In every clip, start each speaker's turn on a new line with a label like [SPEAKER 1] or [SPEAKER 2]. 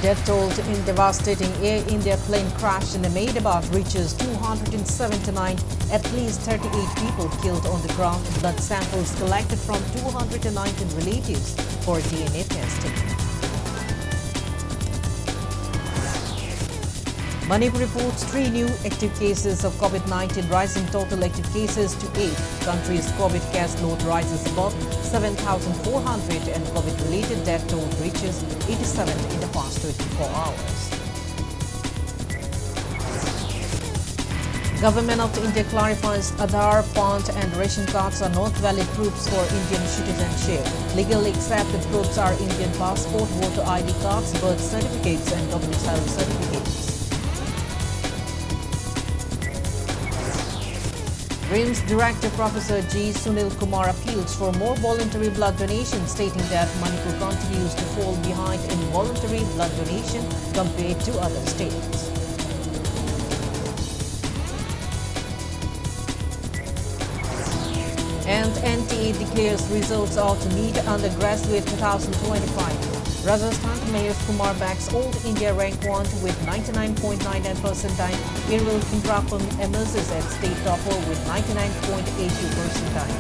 [SPEAKER 1] Death toll in devastating Air India plane crash in Ahmedabad reaches 279, at least 38 people killed on the ground. Blood samples collected from 219 relatives for DNA testing. Manipur reports 3 new active cases of COVID-19, rising total active cases to 8. Country's COVID case load rises above 7,400 and COVID-related death toll reaches 87 in the past 24 hours. Government of India clarifies Aadhaar, PAN and ration cards are not valid proofs for Indian citizenship. Legally accepted proofs are Indian passport, voter ID cards, birth certificates and domicile certificates. RIMS Director Professor G. Sunil Kumar appeals for more voluntary blood donation, stating that Manipur continues to fall behind in voluntary blood donation compared to other states. And NTA declares results of NEET undergraduate 2025. Rajasthan Mayor Kumar backs Old India rank 1 with 99.99 percentile. Irwin Indrapam emerges at state topper with 99.82 percentile.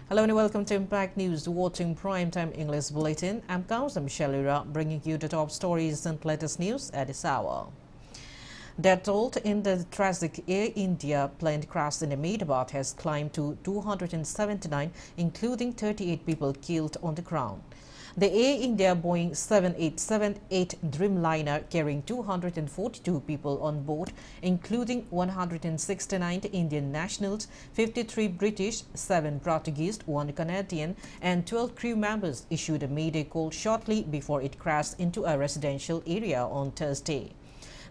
[SPEAKER 1] Hello and welcome to Impact News, watching Primetime English Bulletin. I'm KANGUJAM SHELLYRA, bringing you the top stories and latest news at this hour. Death toll in the tragic Air India plane crash in Ahmedabad has climbed to 279, including 38 people killed on the ground. The Air India Boeing 787-8 Dreamliner carrying 242 people on board, including 169 Indian nationals, 53 British, 7 Portuguese, 1 Canadian and 12 crew members, issued a mayday call shortly before it crashed into a residential area on Thursday.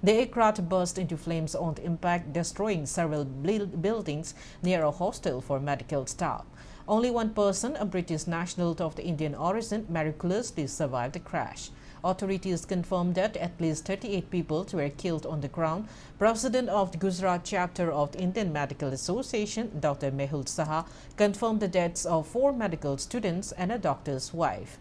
[SPEAKER 1] The aircraft burst into flames on impact, destroying several buildings near a hostel for medical staff. Only one person, a British national of the Indian origin, miraculously survived the crash. Authorities confirmed that at least 38 people were killed on the ground. President of the Gujarat chapter of the Indian Medical Association, Dr. Mehul Saha, confirmed the deaths of 4 medical students and a doctor's wife.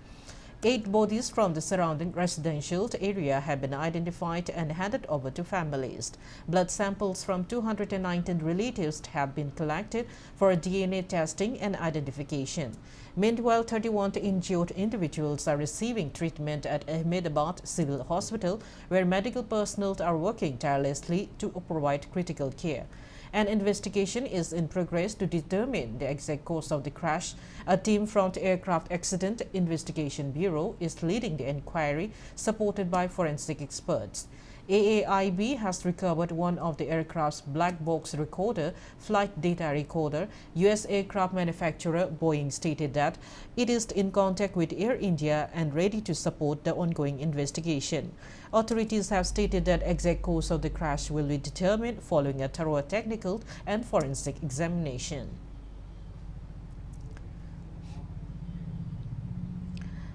[SPEAKER 1] 8 bodies from the surrounding residential area have been identified and handed over to families. Blood samples from 219 relatives have been collected for DNA testing and identification. Meanwhile, 31 injured individuals are receiving treatment at Ahmedabad Civil Hospital, where medical personnel are working tirelessly to provide critical care. An investigation is in progress to determine the exact cause of the crash. A team from the Aircraft Accident Investigation Bureau is leading the inquiry, supported by forensic experts. AAIB has recovered one of the aircraft's black box recorder, flight data recorder. U.S. aircraft manufacturer Boeing stated that it is in contact with Air India and ready to support the ongoing investigation. Authorities have stated that exact cause of the crash will be determined following a thorough technical and forensic examination.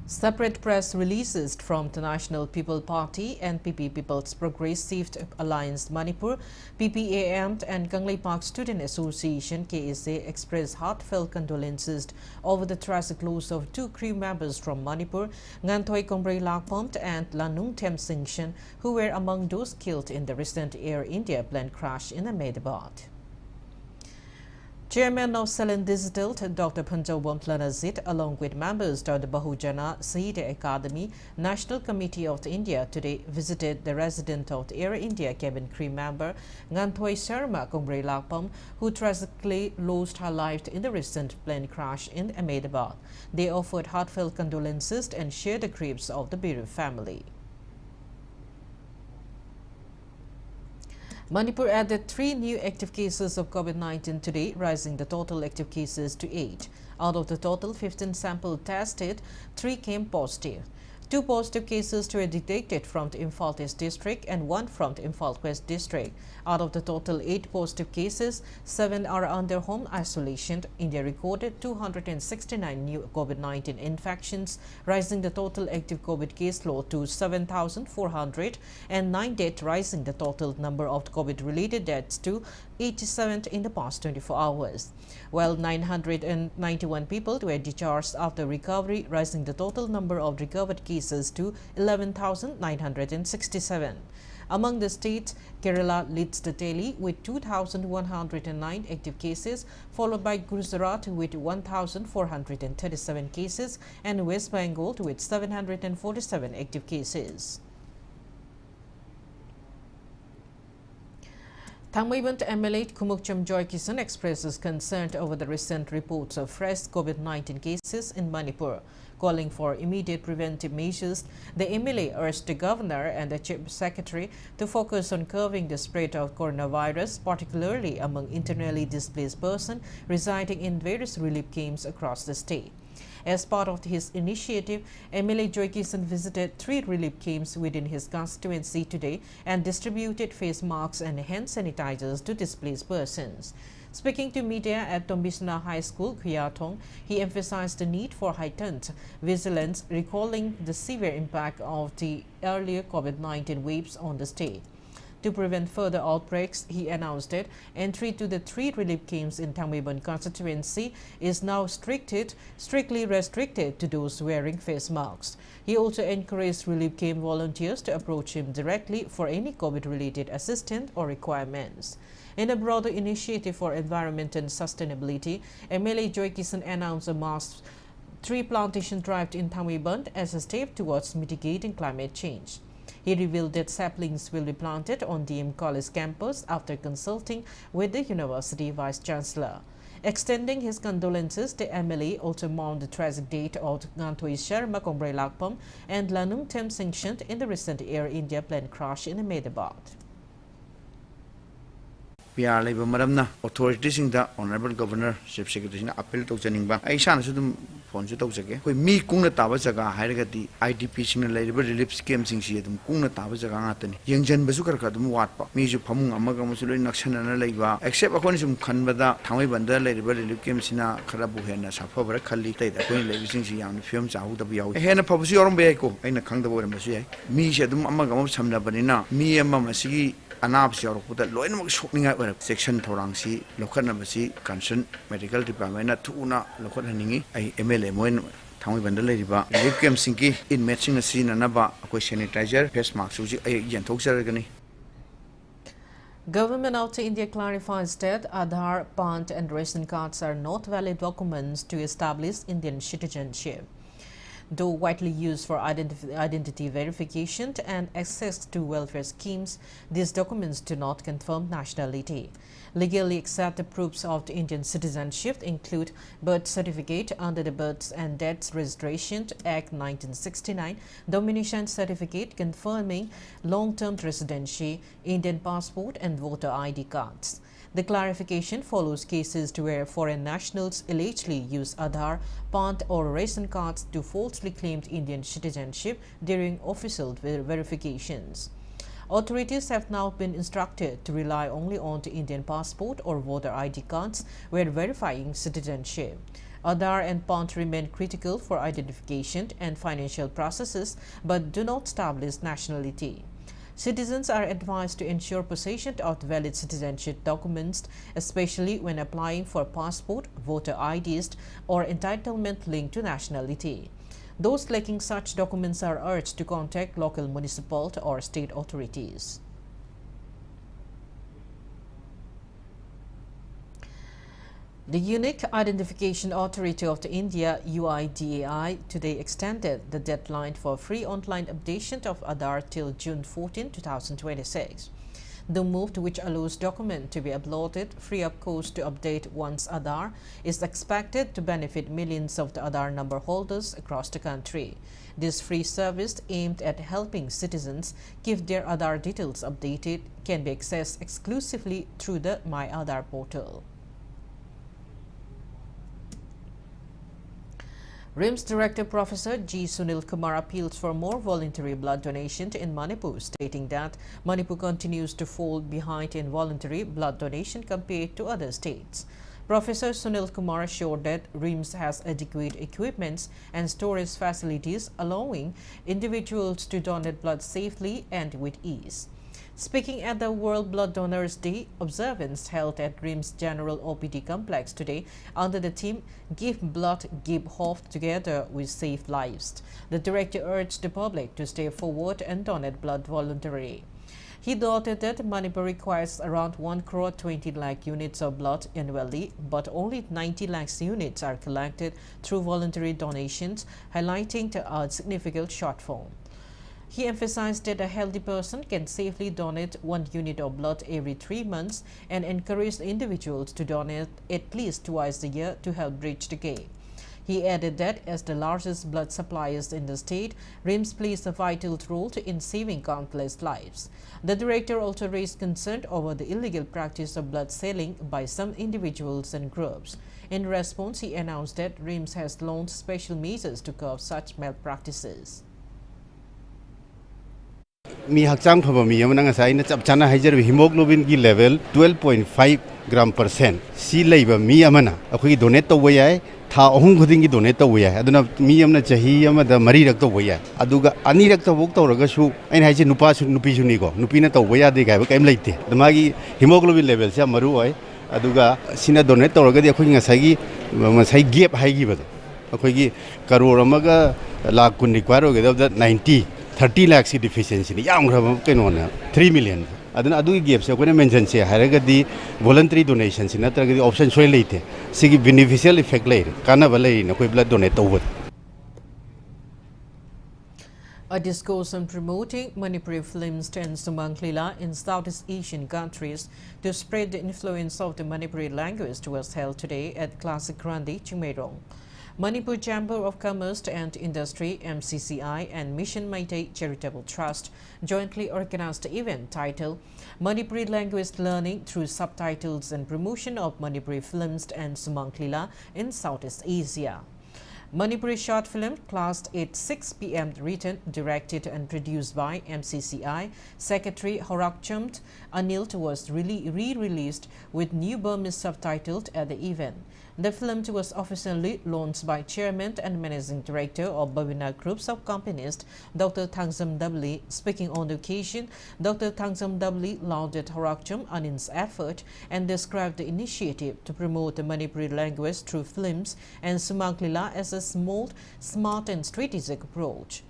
[SPEAKER 1] Separate press releases from the National People Party and PP People's Progressive Alliance Manipur, PPAM and Ganglei Park Student Association KSA expressed heartfelt condolences over the tragic loss of 2 crew members from Manipur, Nganthoi Kombrei Lakpam and Lanung Them Singchen, who were among those killed in the recent Air India plane crash in Ahmedabad. Chairman of Celen Digital, Dr. Panjawam Planazit, along with members of the Bahujana Sahitya Academy National Committee of India, today visited the resident of the Air India cabin crew member Nganthoi Sharma Kombrei Lakpam, who tragically lost her life in the recent plane crash in Ahmedabad. They offered heartfelt condolences and shared the griefs of the bereaved family. Manipur added 3 new active cases of COVID-19 today, rising the total active cases to 8. Out of the total 15 samples tested, 3 came positive. 2 positive cases were detected from the Imphal East district and 1 from the Imphal West district. Out of the total 8 positive cases, 7 are under home isolation. India recorded 269 new COVID-19 infections, rising the total active COVID case load to 7,400 and 9 deaths, rising the total number of COVID-related deaths to 87 in the past 24 hours. While 991 people were discharged after recovery, rising the total number of recovered cases to 11,967. Among the states, Kerala leads the tally with 2,109 active cases, followed by Gujarat with 1,437 cases and West Bengal with 747 active cases. Thangmaiban MLA KANGUJAM Joy Kisan expresses concern over the recent reports of fresh COVID-19 cases in Manipur. Calling for immediate preventive measures, the MLA urged the governor and the chief secretary to focus on curbing the spread of coronavirus, particularly among internally displaced persons residing in various relief camps across the state. As part of his initiative, MLA Joy Kisan visited 3 relief camps within his constituency today and distributed face masks and hand sanitizers to displaced persons. Speaking to media at Tombisna High School, Kyathong, he emphasized the need for heightened vigilance, recalling the severe impact of the earlier COVID-19 waves on the state. To prevent further outbreaks, he announced that entry to the 3 relief camps in Thangmaiban constituency is now strictly restricted to those wearing face masks. He also encouraged relief camp volunteers to approach him directly for any COVID-related assistance or requirements. In a broader initiative for environment and sustainability, MLA Joy Kisan announced a mass tree plantation drive in Thangmaiban as a step towards mitigating climate change. He revealed that saplings will be planted on DM College campus after consulting with the university vice-chancellor. Extending his condolences, the MLA also mourned the tragic death of Ngantoi Sharma Kongbrei Lakpam and Lanung Tem Singh in the recent Air India plane crash in Ahmedabad.
[SPEAKER 2] PR labor madamna authorities in the honorable governor chief secretary na appeal to janingba ai sana sudum phone su tawjage koi mi kungna taba jaga hairagati IDP sing labor relief scheme sing si dum kungna taba jaga ngatani yengjan basu kar kadum watpa mi ju phamung amaga musuloi naksanana leiba except akon sum khanbada thamai banda labor relief scheme sina khara bu hena safa bara khalli tai da koi labor sing si yang film chahu da yaw hena phabusi yorom be ko aina khangda boram basu yai mi se dum amaga mum samna banina mi amma masigi Anab Siaroputa, Loin shopping out section Torangsi, Lokanabasi, Concern, Medical Department, Tuna, Lokaningi, MLA Moin, Tommy Vandaliba, Likim Sinki, in matching a scene another question sanitizer, face marks, Yantoxaragani.
[SPEAKER 1] Government of India clarifies that Aadhaar, PAN and ration cards are not valid documents to establish Indian citizenship. Though widely used for identity verification and access to welfare schemes, these documents do not confirm nationality. Legally accepted proofs of the Indian citizenship include birth certificate under the Births and Deaths Registration Act 1969, domination certificate confirming long-term residency, Indian passport and voter ID cards. The clarification follows cases where foreign nationals allegedly use Aadhaar, PAN or ration cards to falsely claim Indian citizenship during official verifications. Authorities have now been instructed to rely only on the Indian passport or voter ID cards when verifying citizenship. Aadhaar and PAN remain critical for identification and financial processes but do not establish nationality. Citizens are advised to ensure possession of valid citizenship documents, especially when applying for passport, voter IDs, or entitlement linked to nationality. Those lacking such documents are urged to contact local municipal or state authorities. The Unique Identification Authority of India, UIDAI, today extended the deadline for free online updation of Aadhaar till June 14, 2026. The move, which allows documents to be uploaded free of cost to update one's Aadhaar, is expected to benefit millions of the Aadhaar number holders across the country. This free service, aimed at helping citizens keep their Aadhaar details updated, can be accessed exclusively through the My Aadhaar portal. RIMS Director Professor G. Sunil Kumar appeals for more voluntary blood donation in Manipur, stating that Manipur continues to fall behind in voluntary blood donation compared to other states. Professor Sunil Kumar assured that RIMS has adequate equipments and storage facilities allowing individuals to donate blood safely and with ease. Speaking at the World Blood Donors Day observance held at RIMS General OPD Complex today under the theme Give Blood, Give Hope Together We Save Lives, the director urged the public to stay forward and donate blood voluntarily. He noted that Manipur requires around 1 crore 20 lakh units of blood annually, but only 90 lakhs units are collected through voluntary donations, highlighting the significant shortfall. He emphasized that a healthy person can safely donate 1 unit of blood every 3 months and encouraged individuals to donate at least twice a year to help bridge the gap. He added that as the largest blood suppliers in the state, RIMS plays a vital role in saving countless lives. The director also raised concern over the illegal practice of blood selling by some individuals and groups. In response, he announced that RIMS has launched special measures to curb such malpractices.
[SPEAKER 3] Mi hakchang phaba mi amana ngasai na chap chana haijar hemoglobin ki level 12.5 gram %. Si leiba mi amana akhoi donate to wayai tha ahum khuding ki donate to wayai aduna mi amna chahi amada mari rak to wayai aduga ani rak to bok to raga su ain haije nupa su nupi su ni ko nupi na to waya de ga ba kaim leite damagi hemoglobin level sa maru oi aduga sina donate to raga di akhoi ngasai gi masai gap hai gi ba akhoi gi karor amaga lakh kun require ga 30 lakhs की deficiency ni yang grab ke no na 3 million aduna adu gap se ko ne mention se haraga di voluntary donation si natra ga option soi leite sigi beneficial effect lai kana balai na koi blood donate to.
[SPEAKER 1] A discourse on promoting Manipuri films and Sumanglila in Southeast Asian countries to spread the influence of the Manipuri language was held today at Classic Grandi, Chimerong. Manipur Chamber of Commerce and Industry (MCCI) and Mission Meitei Charitable Trust jointly organized the event titled Manipuri Language Learning Through Subtitles and Promotion of Manipuri Films and Sumanglila in Southeast Asia. Manipuri short film classed at 6 p.m. written, directed and produced by MCCI Secretary Horakcham Anil was re-released with new Burmese subtitled at the event. The film was officially launched by Chairman and Managing Director of Bavina Groups of Companies, Dr. Tangzam Dabli. Speaking on the occasion, Dr. Tangzam Dabli lauded Horakcham Anil's effort and described the initiative to promote the Manipuri language through films and Sumanglila as a smart and strategic approach.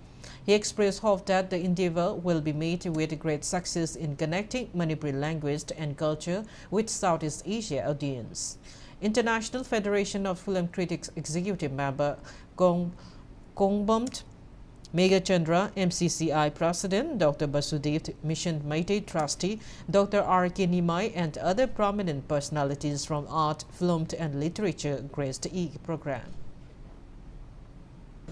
[SPEAKER 1] He expressed hope that the endeavor will be made with great success in connecting Manipuri language and culture with Southeast Asia audience. International Federation of Film Critics Executive Member Kongbom Megachandra, MCCI President Dr. Basudev, Mission Meitei Trustee Dr. R.K. Nimai and other prominent personalities from art, film and literature graced the program.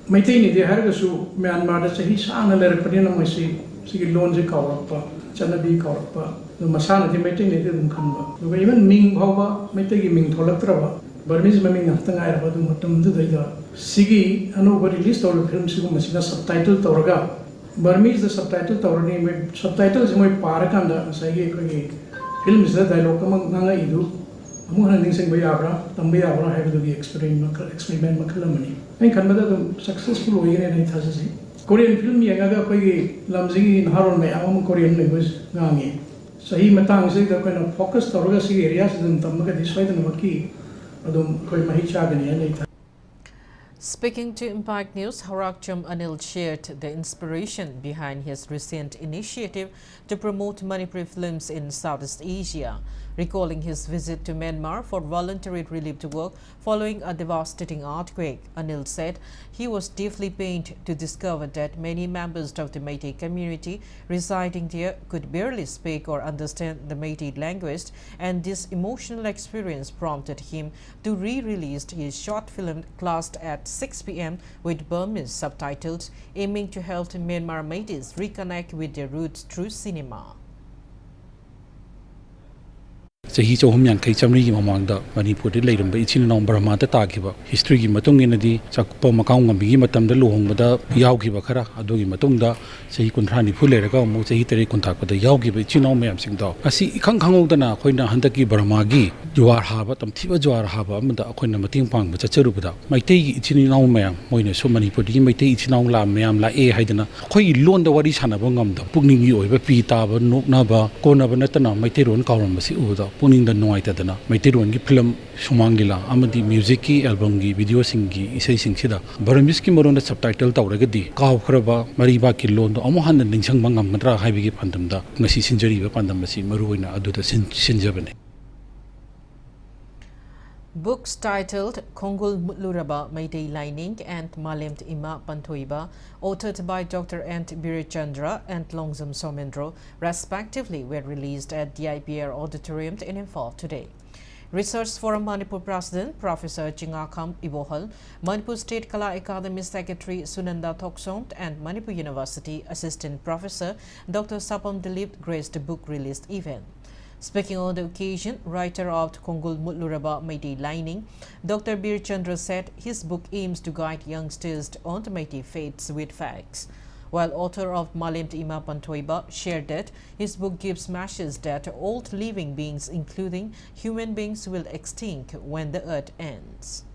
[SPEAKER 4] Meitei ni de hargasu Myanmar da sahi sang lerakpani na moisi sigi lonje kawrappa chanabi kawrappa masana de meitei ni de dum khanba do even ming bhawa meitei gi ming tholaktraba Burmese maming naftang ai raba dum matum du daida sigi anu bari release tawr film sigu masina subtitle tawraga Burmese the subtitle tawrani me subtitles moi parakanda saigi ko gi films da dialogue nanga idu amu hana ning sing bai abra tambai abra have the experiment makalamani I can successful way in Korean film yanga koi lamjing haron me am Korean language ngangi sahi matang se da kind of focus tawga si areas dum tamga diswai da maki adum koi mahi chagani ani.
[SPEAKER 1] Speaking to Impact News, Horakcham Anil shared the inspiration behind his recent initiative to promote Manipuri films in Southeast Asia. Recalling his visit to Myanmar for voluntary relief work following a devastating earthquake, Anil said he was deeply pained to discover that many members of the Meitei community residing there could barely speak or understand the Meitei language, and this emotional experience prompted him to re-release his short film classed at 6 p.m. with Burmese subtitles, aiming to help Myanmar Meiteis reconnect with their roots through cinema.
[SPEAKER 5] Sahi Chohum Yankai Chamri Mamanda, Manipur, Laden, Ichin on Baramata Takiba, history Matung in the Sakpo Makang, Bigimatam, the Luhong, Yauki Bakara, Adogi Matunda, Sahi Kuntrani Pulerga, Mosahitari contact with the Yauki, Chino Mam Singdo. I see Kangdana, Koina Hantaki Baramagi, Juar Haba, Tiba Juar Haba, Akona Mating Pang, but Charubuda. My tea Ichin Mam, Moina, so many put in my tea Ichin La Mam La E Haidana, Koi loan the Wadi Hanabangam, Pugning you, Pita, Noknaba, Kona Banatana, my Teron Karamasi Uda, Puning the Noitadana, my Teron film Shumangila, Amadi music album, video singi, Isay Singida, Baramiski Moron the subtitle Tauragadi, Kau Kraba, Mariba Kilon, Omohan and Lingsang Mangam Matra, Habi Pandamda, Nasi Sinjari, Pandamasi, Maruina, Aduda Sinjabane.
[SPEAKER 1] Books titled Kongul Mutluraba Meitei Lining and Malemt Ima Pantoiba, authored by Dr. Ant Birichandra and Longzam Somendro, respectively, were released at the IPR Auditorium in Imphal today. Research Forum Manipur President Professor Chingakam Ibohal, Manipur State Kala Academy Secretary Sunanda Thoksont, and Manipur University Assistant Professor Dr. Sapam Dilip graced the book release event. Speaking on the occasion, writer of Kongul Mutluraba Meitei Lining, Dr. Bir Chandra said his book aims to guide youngsters on the Meitei faiths with facts. While author of Malemt Ima Pantoiba shared that his book gives messages that all living beings, including human beings, will extinct when the earth ends.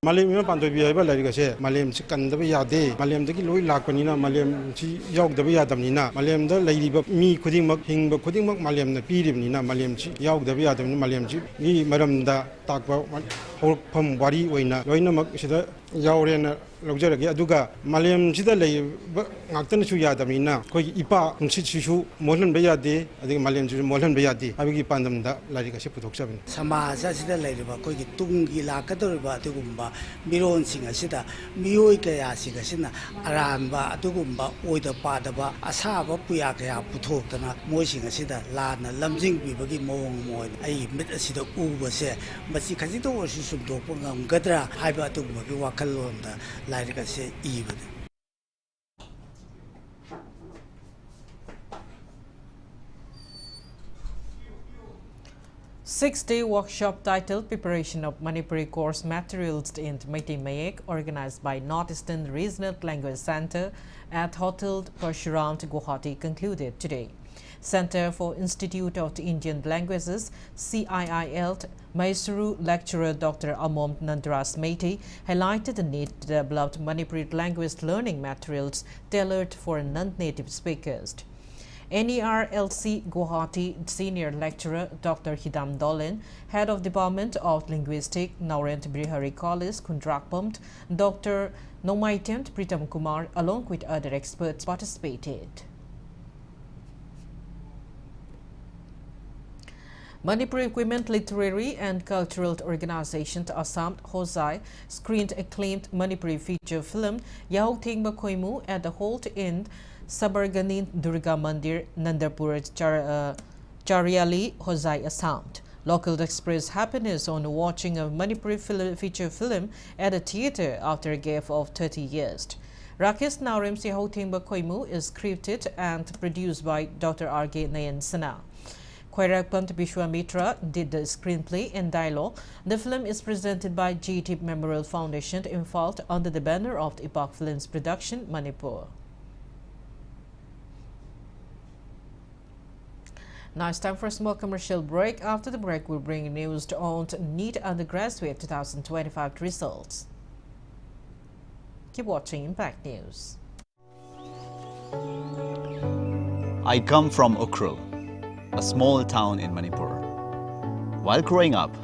[SPEAKER 6] Malem ima pantoy biya ba lari kase malem si kan da biya de malem da ki loi lak panina malem si yauk da biya dam nina malem da lairi ba mi khuding mak hing ba khuding mak malem na pi rib nina malem si yauk da biya dam malem si ni maram da tak ba hol pham wari oina loina mak sida yaure na logjarage aduga malem sida lei ba ngaktan su ya dam nina koi ipa si su molhan ba ya de adig malem si molhan ba ya de abigi pandam da lari kase puthok sabin
[SPEAKER 7] samaja sida lei ba koi ki tungi la ka dor ba tugumba Miron Singa Sida, Mioika Sigasina, Aramba, Dugumba, Oida Padaba, Asaba, Puyaka, Putokana, Moising Sida, Lana, Lamzing, Bibagi Moon, I met a Sida Uber say, but Sikazito was some Dopungam Gadra, Hyba to Wakalonda, like I say, even.
[SPEAKER 1] Six-day workshop titled Preparation of Manipuri Course Materials in Meitei Mayek, organized by Northeastern Regional Language Center at Hotel Parshuram, Guwahati, concluded today. Center for Institute of the Indian Languages CIIL Mysuru lecturer Dr. Amom Nandras Meitei highlighted the need to develop Manipuri language learning materials tailored for non-native speakers. NERLC Guwahati Senior Lecturer Dr. Hidam Dolan, Head of Department of Linguistics, Naurent Brihari College, Kundrakpam, Dr. Nomaitent Pritam Kumar, along with other experts, participated. Manipur Equipment Literary and Cultural Organization Assam Hosai screened acclaimed Manipuri feature film Yahok Thingba Koimu at the Holt Inn, Sabarganin Durga Mandir, Nandapur Chariali, Hosai, Assam. Locals expressed happiness on watching a Manipuri feature film at a theatre after a gap of 30 years. Rakesh Naurem's Yahok Thingba Koimu is scripted and produced by Dr. R.K. Nayan Sana. Khairakpant Bishwamitra did the screenplay and dialogue. The film is presented by GT Memorial Foundation in Imphal under the banner of the Epoch Films Production, Manipur. Now it's time for a small commercial break. After the break, we'll bring news on NEET undergraduate 2025 results. Keep watching Impact News.
[SPEAKER 8] I come from Ukhrul, a small town in Manipur. While growing up,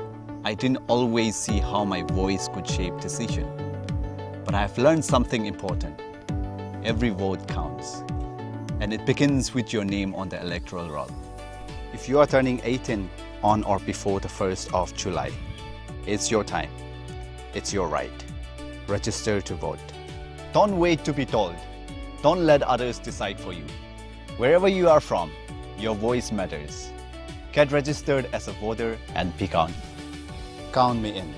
[SPEAKER 8] I didn't always see how my voice could shape decision. But I've learned something important. Every vote counts. And it begins with your name on the electoral roll. If you are turning 18 on or before the 1st of July, it's your time. It's your right. Register to vote. Don't wait to be told. Don't let others decide for you. Wherever you are from, your voice matters. Get registered as a voter and be counted. Count me in.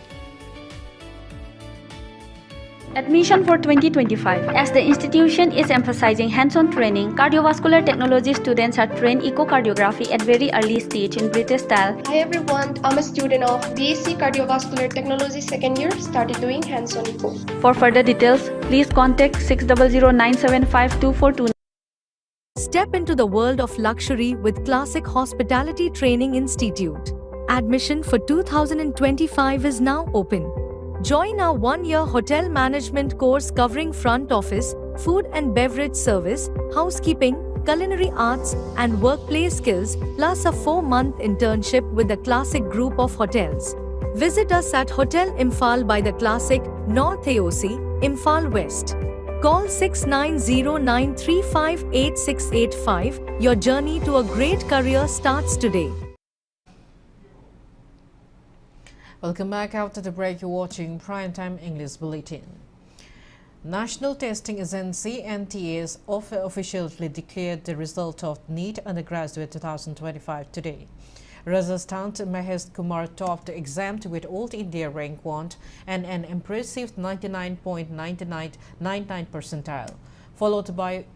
[SPEAKER 9] Admission for 2025. As the institution is emphasizing hands-on training, cardiovascular technology students are trained echocardiography at very early stage in British style.
[SPEAKER 10] Hi everyone, I'm a student of BSc Cardiovascular Technology second year, started doing hands-on echo.
[SPEAKER 9] For further details, please contact 600-975-2429.
[SPEAKER 11] Step into the world of luxury with Classic Hospitality Training Institute. Admission for 2025 is now open. Join our one-year hotel management course covering front office, food and beverage service, housekeeping, culinary arts, and workplace skills, plus a 4-month internship with the Classic Group of Hotels. Visit us at Hotel Imphal by the Classic, North AOC, Imphal West. Call 6909358685. Your journey to a great career starts today.
[SPEAKER 1] Welcome back. After the break, you're watching Primetime English Bulletin. National Testing Agency (NTA) officially declared the result of NEET Undergraduate 2025 today. Rajasthan's Mahesh Kumar topped the exam with All India rank 1 and an impressive 99.9999 percentile, followed by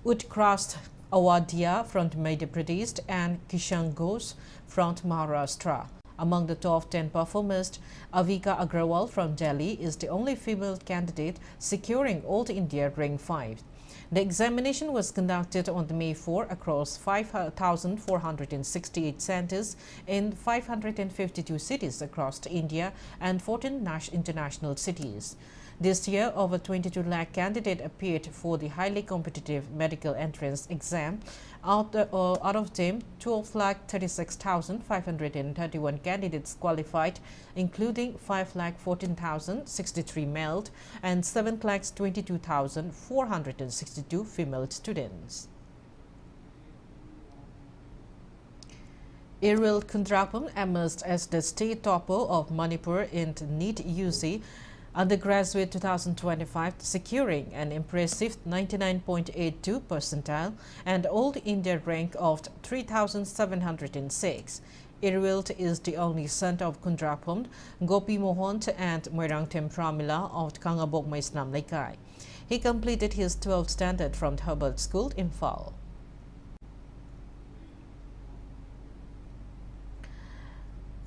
[SPEAKER 1] Utkarsh Awadhya from Madhya Pradesh and Kishan Ghosh from Maharashtra. Among the top 10 performers, Avika Agrawal from Delhi is the only female candidate securing All India rank 5. The examination was conducted on May 4 across 5,468 centers in 552 cities across India and 14 international cities. This year, over 22 lakh candidates appeared for the highly competitive medical entrance exam. Out of them, 12,36,531 candidates qualified, including 5,14,063 male and 7,22,462 female students. Iril Kundrapam emerged as the state topper of Manipur in NEET UG Undergraduate 2025, securing an impressive 99.82 percentile and All India rank of 3,706. Irwilt is the only son of Kundrapam, Gopi Mohan and Moirangtem Pramila of Kangabok Maisnam Laikai. He completed his 12th standard from the Herbert School in Imphal.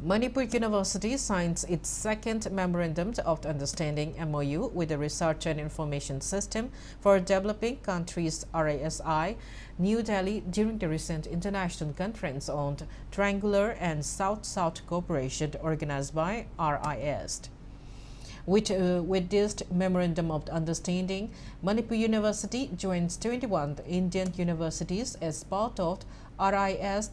[SPEAKER 1] Manipur University signs its second Memorandum of Understanding MOU with the Research and Information System for Developing Countries RISI, New Delhi during the recent international conference on Triangular and South-South Cooperation organized by RIS. With this Memorandum of Understanding, Manipur University joins 21 Indian universities as part of RIS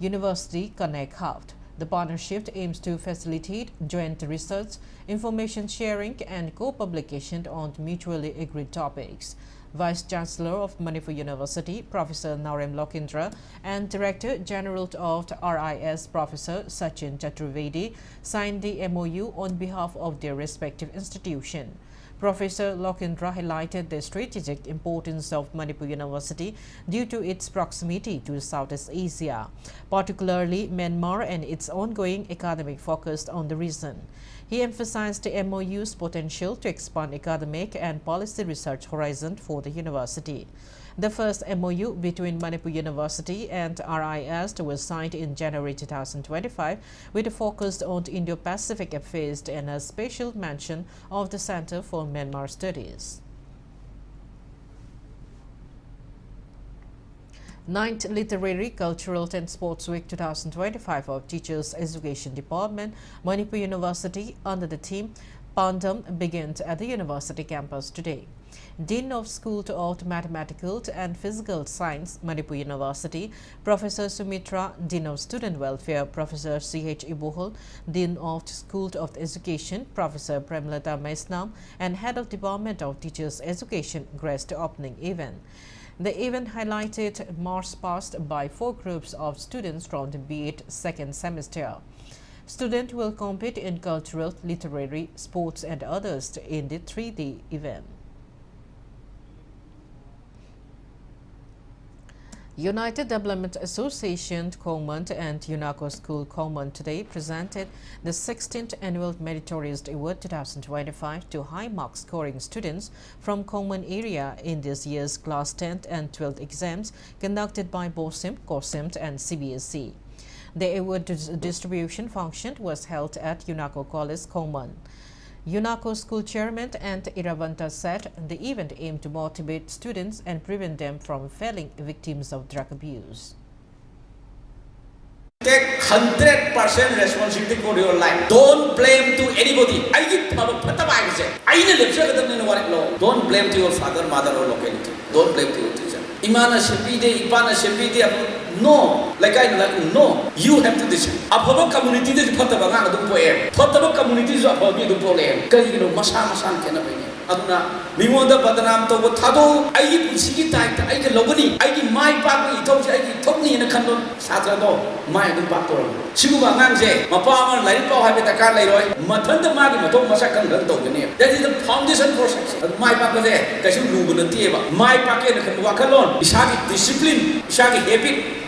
[SPEAKER 1] University Connect Hub. The partnership aims to facilitate joint research, information sharing and co-publication on mutually agreed topics. Vice Chancellor of Manipur University, Professor Narem Lokindra, and Director General of RIS, Professor Sachin Chaturvedi, signed the MOU on behalf of their respective institution. Professor Lokindra highlighted the strategic importance of Manipur University due to its proximity to Southeast Asia, particularly Myanmar and its ongoing academic focus on the region. He emphasized the MOU's potential to expand academic and policy research horizon for the university. The first MOU between Manipur University and RIS was signed in January 2025 with a focus on Indo-Pacific affairs and a special mention of the Center for Myanmar Studies. 9th Literary, Cultural and Sports Week 2025 of Teachers Education Department, Manipur University under the theme Pandam begins at the university campus today. Dean of School of Mathematical and Physical Science, Manipur University, Professor Sumitra, Dean of Student Welfare, Professor C.H. Ibohol, Dean of School of Education, Professor Premlata Maisnam, and Head of Department of Teachers Education graced the opening event. The event highlighted march past by 4 groups of students from the B.Ed second semester. Students will compete in cultural, literary, sports and others in the 3D event. United Development Association Kongman and UNACO School Kongman today presented the 16th Annual Meritorious Award 2025 to high mark scoring students from Kongman area in this year's Class 10th and 12th exams conducted by BOSIM, COSIMT and CBSE. The award distribution function was held at UNACO College Kongman. UNACO school chairman and Iravanta said the event aimed to motivate students and prevent them from falling victims of drug abuse.
[SPEAKER 12] Take 100% responsibility for your life. Don't blame to anybody. Don't blame to your father, mother or locality. Don't blame to your teacher. Imana shepide, ipana shepide. No, like I like no. You have to decide. Above community is Potabanga do poem. Potaba community is above the problem. Kayino Masan cannot be. Aduna, Mimoda Badanam to Tado, I Sigi tight, I can Logani, I give my papa, he told you, I took me in a candle, Satrado, my Dupactor. Chuba Nanze, Mapama, Laripo, Habitaka, Matanda Magi, Mato Masakan, that is the foundation process. My papa there, that you move the table. My packet can walk alone. Ishaki discipline, Ishaki habit.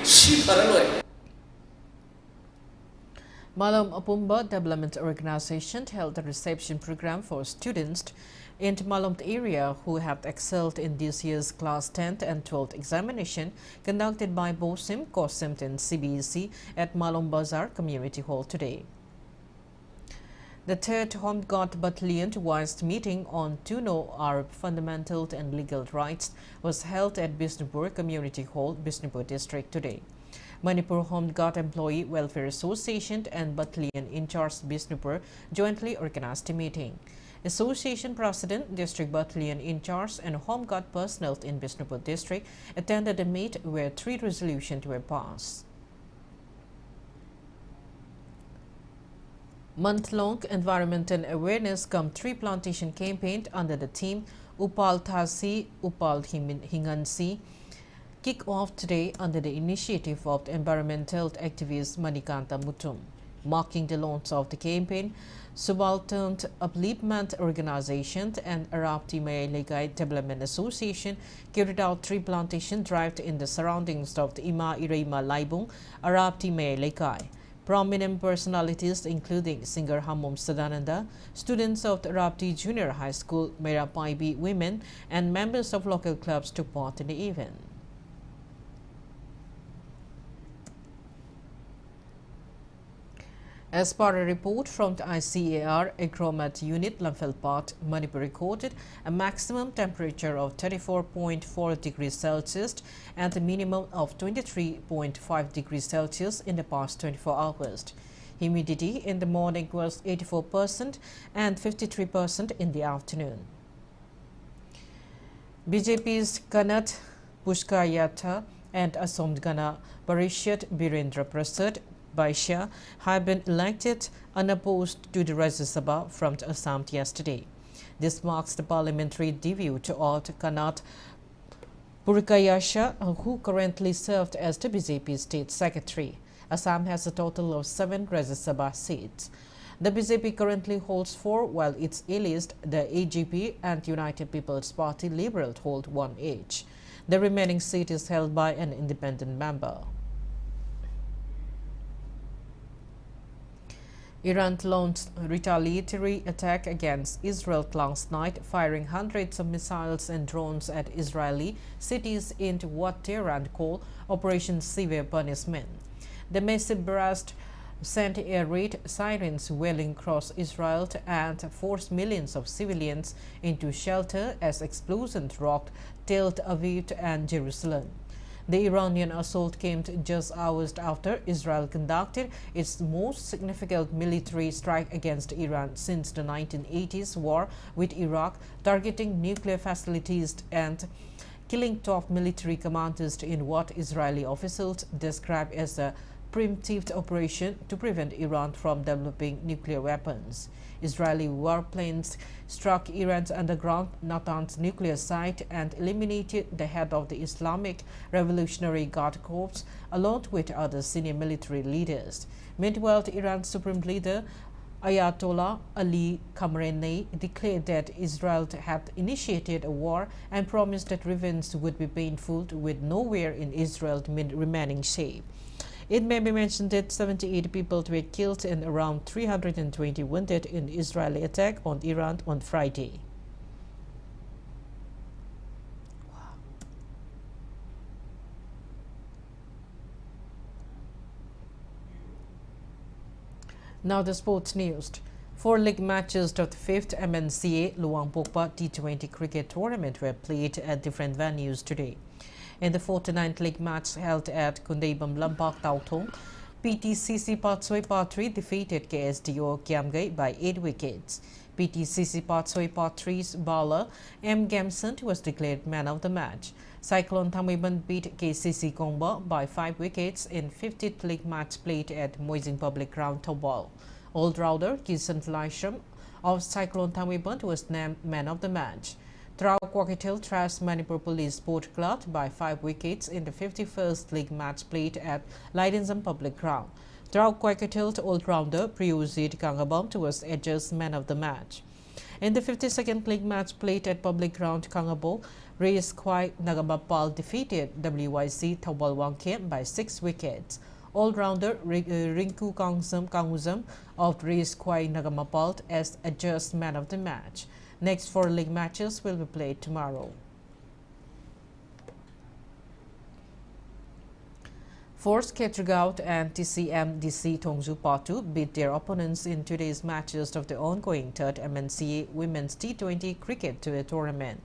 [SPEAKER 1] Malom Apumba Development Organization held a reception program for students in Malom area who have excelled in this year's Class 10th and 12th examination conducted by BOSIM, COSIMT and CBSE at Malom Bazaar Community Hall today. The 3rd Home Guard Battalion Wise meeting on to know our fundamental and legal rights was held at Bishnupur Community Hall, Bishnupur District today. Manipur Home Guard Employee Welfare Association and Battalion in charge Bishnupur jointly organized a meeting. Association President, District Battalion in charge and Home Guard personnel in Bishnupur District attended a meet where 3 resolutions were passed. Month-long environmental awareness cum tree plantation campaign under the theme Upal Thasi, Upal Hingansi kick off today under the initiative of the environmental activist Manikanta Mutum. Marking the launch of the campaign, Subaltern Upliftment Organization and Arapti Legai Development Association carried out tree plantation drive in the surroundings of the Ima Ireima Laibung, Arapti Legai. Prominent personalities including singer Hamom Sadananda, students of the Arapti Junior High School, Mera Paibi women, and members of local clubs took part in the event. As per a report from the ICAR, Agromat Unit, Lamphel Manipur recorded a maximum temperature of 34.4 degrees Celsius and a minimum of 23.5 degrees Celsius in the past 24 hours. Humidity in the morning was 84% and 53% in the afternoon. BJP's Kanat Pushkayatha and Asomgana Parishad Birendra Prasad Baisha have been elected unopposed to the Rajya Sabha from Assam yesterday. This marks the parliamentary debut of Kanat Purkayasha, who currently served as the BJP State Secretary. Assam has a total of 7 Rajya Sabha seats. The BJP currently holds 4, while its allies, the AGP and United People's Party Liberal, hold 1 each. The remaining seat is held by an independent member. Iran launched a retaliatory attack against Israel last night, firing hundreds of missiles and drones at Israeli cities in what Tehran called Operation Severe Punishment. The massive blast sent air raid sirens wailing across Israel and forced millions of civilians into shelter as explosions rocked Tel Aviv and Jerusalem. The Iranian assault came just hours after Israel conducted its most significant military strike against Iran since the 1980s war with Iraq, targeting nuclear facilities and killing top military commanders in what Israeli officials describe as a preemptive operation to prevent Iran from developing nuclear weapons. Israeli warplanes struck Iran's underground Natanz nuclear site and eliminated the head of the Islamic Revolutionary Guard Corps along with other senior military leaders. Meanwhile, Iran's Supreme Leader Ayatollah Ali Khamenei declared that Israel had initiated a war and promised that revenge would be painful, with nowhere in Israel remaining safe. It may be mentioned that 78 people were killed and around 320 wounded in Israeli attack on Iran on Friday. Now the sports news. 4 league matches of the 5th MNCA Luang Pokpa T20 cricket tournament were played at different venues today. In the 49th league match held at Kundaibam Lampak Tautong, PTCC Patsoi Patri defeated KSDO Kiamgai by 8 wickets. PTCC Patsoi Patri's bowler M. Gamson was declared man of the match. Cyclone Thamwiban beat KCC Kongba by 5 wickets in 50th league match played at Moising Public Ground, Tobal. All-rounder Kisan Laisham of Cyclone Thamwiban was named man of the match. Trao Kwakatil thrashed Manipur Police Sport Club by 5 wickets in the 51st league match played at Leidensam Public Ground. Trao Kwakatil all-rounder Priyuzit Kangabam was adjudged man of the match. In the 52nd league match played at Public Ground Kangabo, Reyes Kwai Nagamapal defeated WYC Taubalwangke by 6 wickets. All-rounder Rinku KANGUJAM of Reyes Kwai Nagamapal as adjudged man of the match. Next 4 league matches will be played tomorrow. Force Ketragaut and TCMDC Tongju Patu beat their opponents in today's matches of the ongoing 3rd MNCA Women's T20 cricket tournament.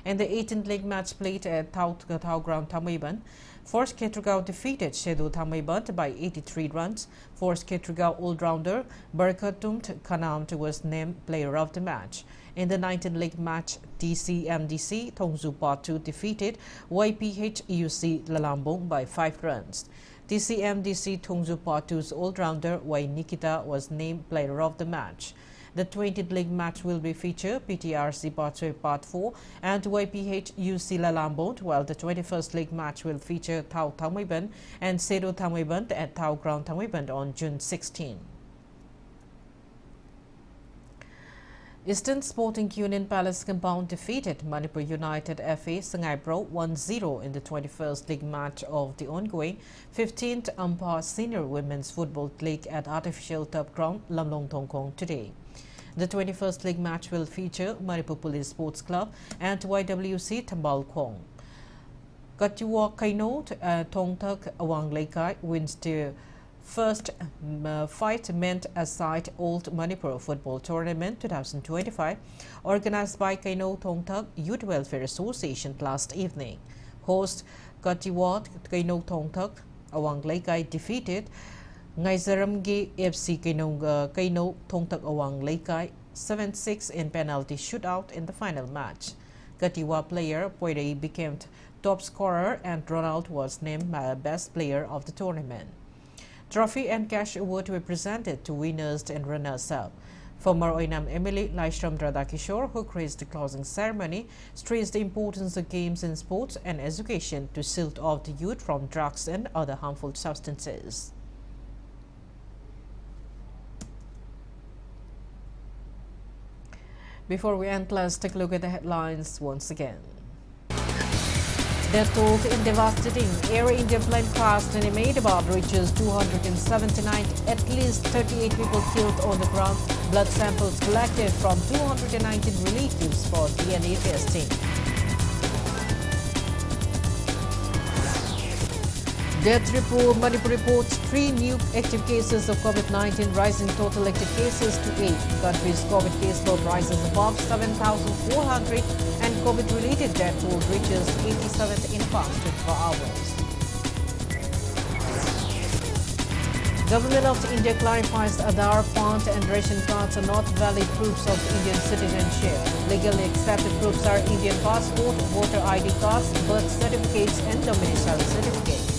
[SPEAKER 1] In the 18th league match played at Tau Ground Thamwiban, Force Ketragaut defeated Shedu Thamwiban by 83 runs. Force Ketragaut all-rounder Barkatumt Kanamt was named player of the match. In the 19th league match, TCMDC Tongju Patu defeated YPHUC Lalambong by 5 runs. TCMDC Tongju Patu's all-rounder Y Nikita was named player of the match. The 20th league match will be featured PTRC Patsoi Part 4 and YPHUC Lalambong, while the 21st league match will feature Tau Thamwiban and Sedo Thamwiban at Tau Ground Thamwiban on June 16. Eastern Sporting Union Palace Compound defeated Manipur United FA Sangaipro 1-0 in the 21st league match of the ongoing 15th Ampere Senior Women's Football League at Artificial Turf Ground Lamlong Tongkong today. The 21st league match will feature Manipur Police Sports Club and YWC Tambal Khong. Katiwa Kainot Tongtak Awang Laikai wins the first fight meant aside Old Manipur Football Tournament 2025, organized by Kaino Tongtak Youth Welfare Association last evening. Host Katiwat Kaino Tongtak Awang Laikai defeated Ngaizaramgi FC Kaino Tongtak Awang Laikai 7-6 in penalty shootout in the final match. Katiwa player Poirei became top scorer and Ronald was named best player of the tournament. Trophy and cash award were presented to winners and runners-up. Former Oinam Emily Laishram Radakishore, who graced the closing ceremony, stressed the importance of games in sports and education to shield off the youth from drugs and other harmful substances. Before we end, let's take a look at the headlines once again. Death toll in devastating Air India plane crash in Ahmedabad reaches 279, at least 38 people killed on the ground. Blood samples collected from 219 relatives for DNA testing. Death report, Manipur reports 3 new active cases of COVID-19, rising total active cases to 8. Country's COVID caseload rises above 7,400 and COVID-related death toll reaches 87th in past 24 hours. Government of India clarifies Aadhaar, PAN and ration cards are not valid proofs of Indian citizenship. Legally accepted proofs are Indian passport, voter ID cards, birth certificates and domicile certificates.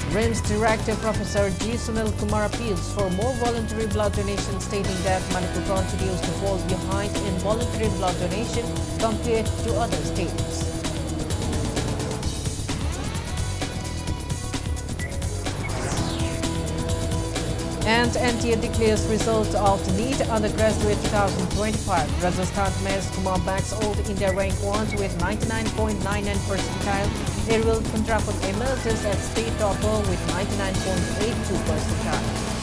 [SPEAKER 1] RIMS Director Professor G. Sunil Kumar appeals for more voluntary blood donation, stating that Manipur continues to fall behind in voluntary blood donation compared to other states. And NTA declares results of the NEET undergraduate 2025. Rajasthan Mayor's Kumar backs Old India rank 1 with 99.99 percentile. Ariel Pundrapur emerges as state topper with 99.82 percentile.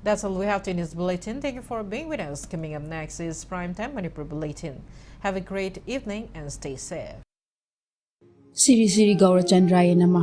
[SPEAKER 1] That's all we have in this bulletin. Thank you for being with us. Coming up next is Primetime Manipur Bulletin. Have a great evening and stay safe.
[SPEAKER 13] Siri Gaurachandraya Namah.